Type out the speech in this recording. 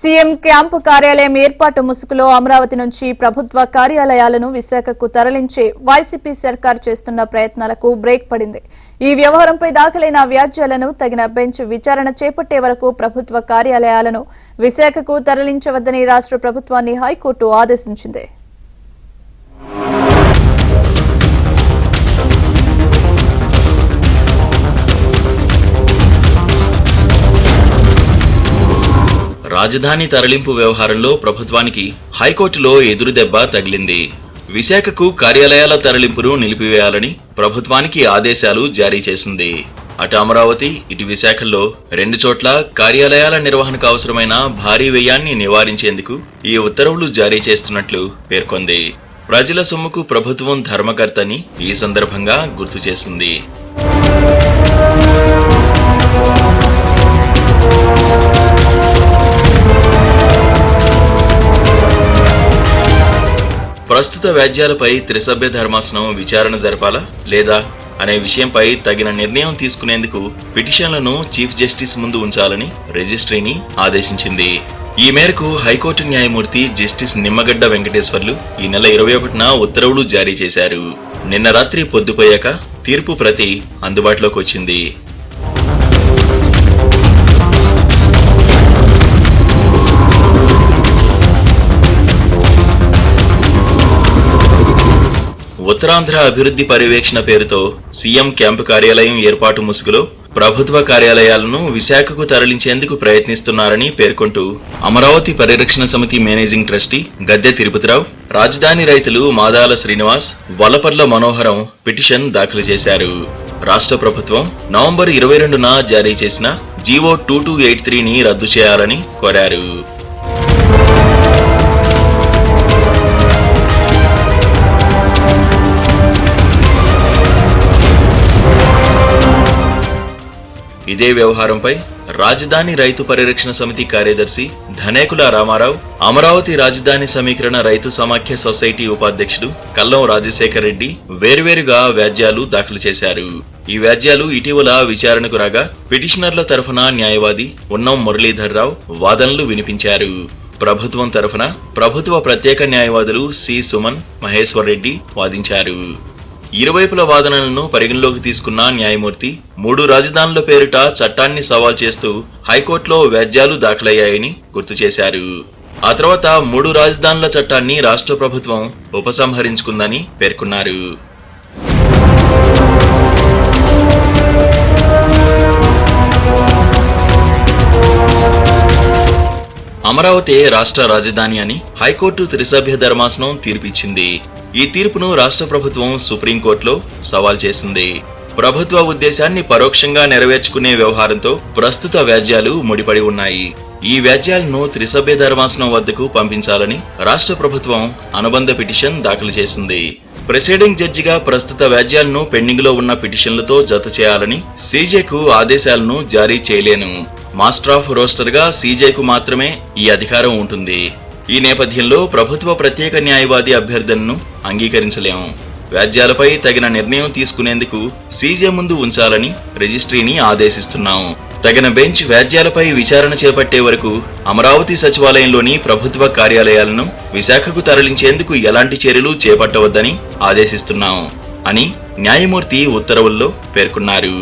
CM camp కార్యాలయం ఏర్పాటు ముసుగులో అమరావతి నుంచి ప్రభుత్వ కార్యాలయాలను విశాఖకు తరలించే వైసీపీ సర్కార్ చేస్తున్న ప్రయత్నాలకు బ్రేక్ పడింది. ఈ వ్యవహారంపై దాఖలైన వ్యాజ్యాలను తగిన బెంచ్ విచారణ చేపట్టే వరకు ప్రభుత్వ కార్యాలయాలను విశాఖకు తరలించవద్దని రాష్ట్ర ప్రభుత్వాన్ని హైకోర్టు ఆదేశించింది. రాజధాని తరలింపు వ్యవహారంలో ప్రభుత్వానికి హైకోర్టులో ఎదురుదెబ్బ తగిలింది. విశాఖకు కార్యాలయాల తరలింపును నిలిపివేయాలని ప్రభుత్వానికి ఆదేశాలు జారీ చేసింది. అటు అమరావతి ఇటు విశాఖల్లో 2 చోట్ల కార్యాలయాల నిర్వహణకు అవసరమైన భారీ వ్యయాన్ని నివారించేందుకు ఈ ఉత్తర్వులు జారీ చేస్తున్నట్లు పేర్కొంది. ప్రజల సొమ్ముకు ప్రభుత్వం ధర్మకర్తని ఈ సందర్భంగా గుర్తు చేసింది. ప్రస్తుత వ్యాజ్యాలపై త్రిసభ్య ధర్మాసనం విచారణ జరపాలా లేదా అనే విషయంపై తగిన నిర్ణయం తీసుకునేందుకు పిటిషన్లను చీఫ్ జస్టిస్ ముందు ఉంచాలని రిజిస్ట్రీని ఆదేశించింది. ఈ మేరకు హైకోర్టు న్యాయమూర్తి జస్టిస్ నిమ్మగడ్డ వెంకటేశ్వర్లు ఈ నెల 21న ఉత్తర్వులు జారీ చేశారు. నిన్న రాత్రి పొద్దుపోయాక తీర్పు ప్రతి అందుబాటులోకి వచ్చింది. ఉత్తరాంధ్ర అభివృద్ధి పర్యవేక్షణ పేరుతో సీఎం క్యాంపు కార్యాలయం ఏర్పాటు ముసుగులో ప్రభుత్వ కార్యాలయాలను విశాఖకు తరలించేందుకు ప్రయత్నిస్తున్నారని పేర్కొంటూ అమరావతి పరిరక్షణ సమితి మేనేజింగ్ ట్రస్టీ గద్దె తిరుపతిరావు, రాజధాని రైతులు మాదాల శ్రీనివాస్, వలపర్ల మనోహరం పిటిషన్ దాఖలు చేశారు. రాష్ట్ర ప్రభుత్వం నవంబర్ 22న జారీ చేసిన జీవో 2283ని రద్దు చేయాలని కోరారు. ఇదే వ్యవహారంపై రాజధాని రైతు పరిరక్షణ సమితి కార్యదర్శి ధనేకుల రామారావు, అమరావతి రాజధాని సమీకరణ రైతు సమాఖ్య సొసైటీ ఉపాధ్యక్షుడు కల్లం రాజశేఖర్ రెడ్డి వేర్వేరుగా వ్యాజ్యాలు దాఖలు చేశారు. ఈ వ్యాజ్యాలు ఇటీవల విచారణకు రాగా పిటిషనర్ల తరఫున న్యాయవాది ఉన్నం మురళీధర్రావు వాదనలు వినిపించారు. ప్రభుత్వం తరఫున ప్రభుత్వ ప్రత్యేక న్యాయవాదులు సి సుమన్, మహేశ్వర్ రెడ్డి వాదించారు. ఇరువైపుల వాదనలను పరిగణలోకి తీసుకున్న న్యాయమూర్తి 3 రాజధానుల పేరిట చట్టాన్ని సవాల్ చేస్తూ హైకోర్టులో వ్యాజ్యాలు దాఖలయ్యాయని గుర్తు చేశారు. ఆ తర్వాత 3 రాజధానుల చట్టాన్ని రాష్ట్ర ప్రభుత్వం ఉపసంహరించుకుందని పేర్కొన్నారు. అమరావతి రాష్ట్ర రాజధాని అని హైకోర్టు త్రిసభ్య ధర్మాసనం తీర్పిచ్చింది. ఈ తీర్పును రాష్ట్ర ప్రభుత్వం సుప్రీంకోర్టులో సవాల్ చేసింది. ప్రభుత్వ ఉద్దేశాన్ని పరోక్షంగా నెరవేర్చుకునే వ్యవహారంతో ప్రస్తుత వ్యాజ్యాలు ముడిపడి ఉన్నాయి. ఈ వ్యాజ్యాలను త్రిసభ్య ధర్మాసనం వద్దకు పంపించాలని రాష్ట్ర ప్రభుత్వం అనుబంధ పిటిషన్ దాఖలు చేసింది. ప్రెసిడింగ్ జడ్జిగా ప్రస్తుత వ్యాజ్యాలను పెండింగ్ లో ఉన్న పిటిషన్లతో జత చేయాలని సీజేకు ఆదేశాలను జారీ చేయలేను. మాస్టర్ ఆఫ్ రోస్టర్ గా సీజేకు మాత్రమే ఈ అధికారం ఉంటుంది. ఈ నేపథ్యంలో ప్రభుత్వ ప్రత్యేక న్యాయవాది అభ్యర్థనను అంగీకరించలేము. వ్యాజ్యాలపై తగిన నిర్ణయం తీసుకునేందుకు సీజే ముందు ఉంచాలని రిజిస్ట్రీని ఆదేశిస్తున్నాం. తగిన బెంచ్ వ్యాజ్యాలపై విచారణ చేపట్టే వరకు అమరావతి సచివాలయంలోని ప్రభుత్వ కార్యాలయాలను విశాఖకు తరలించేందుకు ఎలాంటి చర్యలు చేపట్టవద్దని ఆదేశిస్తున్నాం అని న్యాయమూర్తి ఉత్తర్వుల్లో పేర్కొన్నారు.